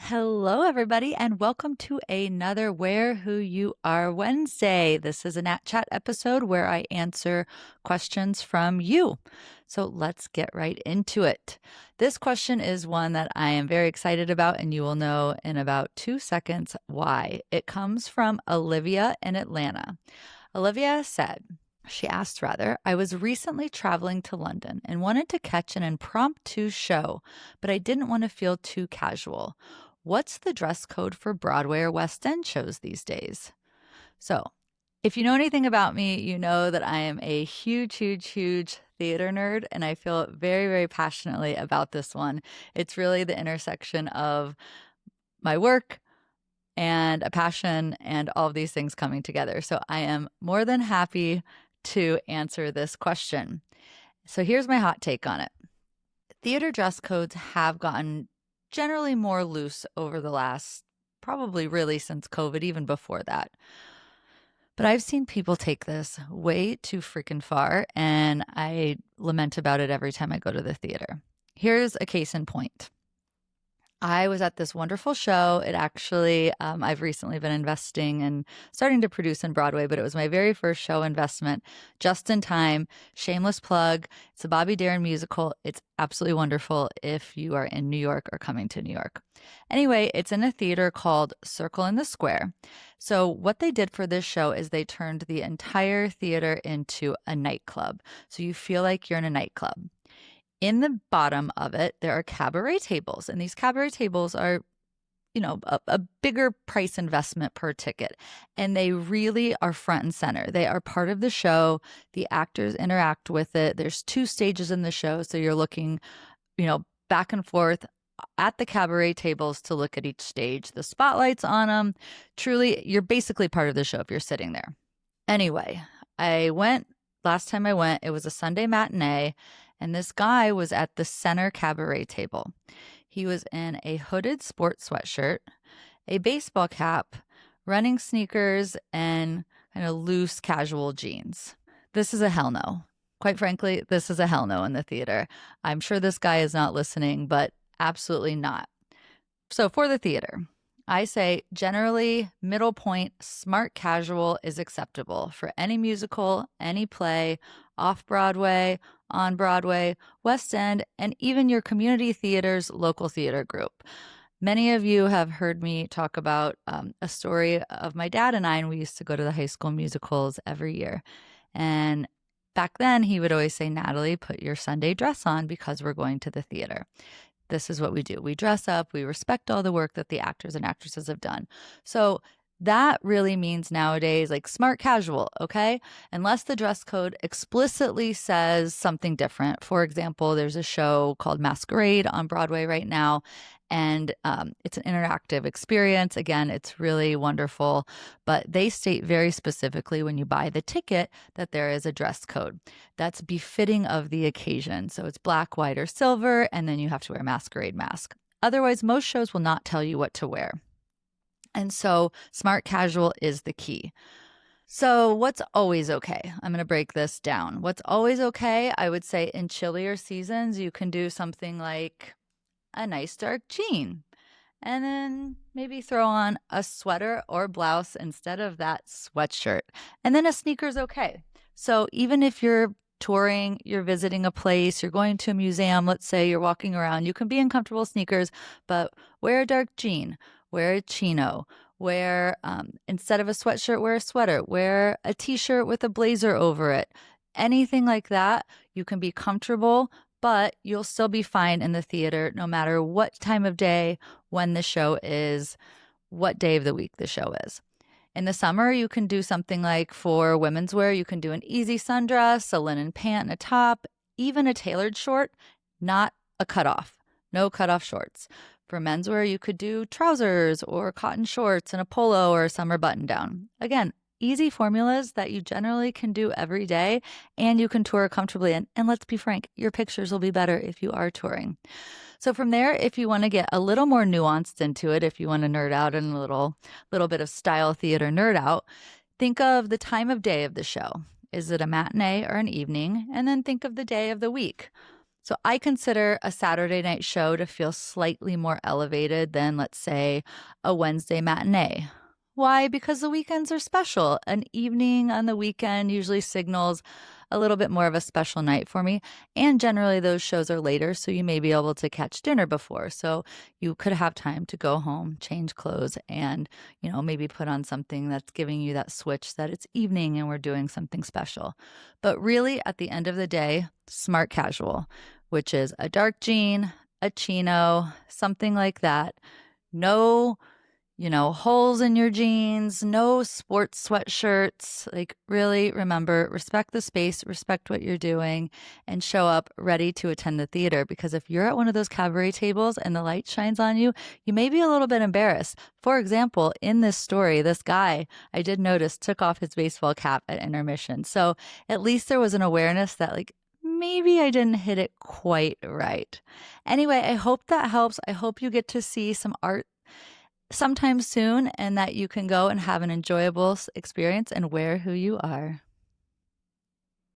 Hello, everybody, and welcome to another Where Who You Are Wednesday. This is a Nat Chat episode where I answer questions from you. So let's get right into it. This question is one that I am very excited about, and you will know in about 2 seconds why. It comes from Olivia in Atlanta. Olivia said, she asked rather, I was recently traveling to London and wanted to catch an impromptu show, but I didn't want to feel too casual. What's the dress code for Broadway or West End shows these days? So, if you know anything about me, you know that I am a huge theater nerd, and I feel very passionately about this one. It's really the intersection of my work and a passion and all of these things coming together. So, I am more than happy to answer this question. So, here's my hot take on it. Theater dress codes have gotten generally more loose over the last, probably really since COVID, even before that. But I've seen people take this way too freaking far, and I lament about it every time I go to the theater. Here's a case in point. I was at this wonderful show. It actually, I've recently been investing and starting to produce in Broadway, but it was my very first show investment, just in time. Shameless plug. It's a Bobby Darin musical. It's absolutely wonderful if you are in New York or coming to New York. Anyway, it's in a theater called Circle in the Square. So what they did for this show is they turned the entire theater into a nightclub. So you feel like you're in a nightclub. In the bottom of it, there are cabaret tables, and these cabaret tables are, a bigger price investment per ticket, and they really are front and center. They are part of the show. The actors interact with it. There's 2 stages in the show, so you're looking, back and forth at the cabaret tables to look at each stage. The spotlight's on them. Truly, you're basically part of the show if you're sitting there. Anyway, last time I went, it was a Sunday matinee. And this guy was at the center cabaret table. He was in a hooded sports sweatshirt, a baseball cap, running sneakers, and kind of loose casual jeans. This is a hell no. Quite frankly, this is a hell no in the theater. I'm sure this guy is not listening, but absolutely not. So for the theater, I say generally middle point, smart casual is acceptable for any musical, any play, off Broadway, on Broadway, West End, and even your community theater's local theater group. Many of you have heard me talk about a story of my dad and I, and we used to go to the high school musicals every year. And back then, he would always say, Natalie, put your Sunday dress on because we're going to the theater. This is what we do. We dress up. We respect all the work that the actors and actresses have done. So that really means nowadays like smart casual, okay? Unless the dress code explicitly says something different. For example, there's a show called Masquerade on Broadway right now, and it's an interactive experience. Again, it's really wonderful, but they state very specifically when you buy the ticket that there is a dress code that's befitting of the occasion. So it's black, white, or silver, and then you have to wear a masquerade mask. Otherwise, most shows will not tell you what to wear. And so smart casual is the key. So what's always okay? I'm going to break this down. What's always okay? I would say in chillier seasons, you can do something like a nice dark jean and then maybe throw on a sweater or blouse instead of that sweatshirt. And then a sneaker's okay. So even if you're touring, you're visiting a place, you're going to a museum, let's say you're walking around, you can be in comfortable sneakers, but wear a dark jean. Wear a chino, instead of a sweatshirt, wear a sweater, wear a t-shirt with a blazer over it. Anything like that, you can be comfortable, but you'll still be fine in the theater no matter what time of day, when the show is, what day of the week the show is. In the summer, you can do something like for women's wear, you can do an easy sundress, a linen pant and a top, even a tailored short, not a cutoff, no cutoff shorts. For menswear, you could do trousers or cotton shorts and a polo or a summer button down. Again, easy formulas that you generally can do every day and you can tour comfortably in. And let's be frank, your pictures will be better if you are touring. So from there, if you want to get a little more nuanced into it, if you want to nerd out and a little bit of style theater nerd out, think of the time of day of the show. Is it a matinee or an evening? And then think of the day of the week. So I consider a Saturday night show to feel slightly more elevated than, let's say, a Wednesday matinee. Why? Because the weekends are special. An evening on the weekend usually signals a little bit more of a special night for me. And generally, those shows are later, so you may be able to catch dinner before. So you could have time to go home, change clothes, and, maybe put on something that's giving you that switch that it's evening and we're doing something special. But really, at the end of the day, smart casual, which is a dark jean, a chino, something like that. No, holes in your jeans, no sports sweatshirts. Like, really remember, respect the space, respect what you're doing, and show up ready to attend the theater. Because if you're at one of those cabaret tables and the light shines on you, you may be a little bit embarrassed. For example, in this story, this guy I did notice took off his baseball cap at intermission. So at least there was an awareness that, like, maybe I didn't hit it quite right. Anyway, I hope that helps. I hope you get to see some art sometime soon and that you can go and have an enjoyable experience and wear who you are.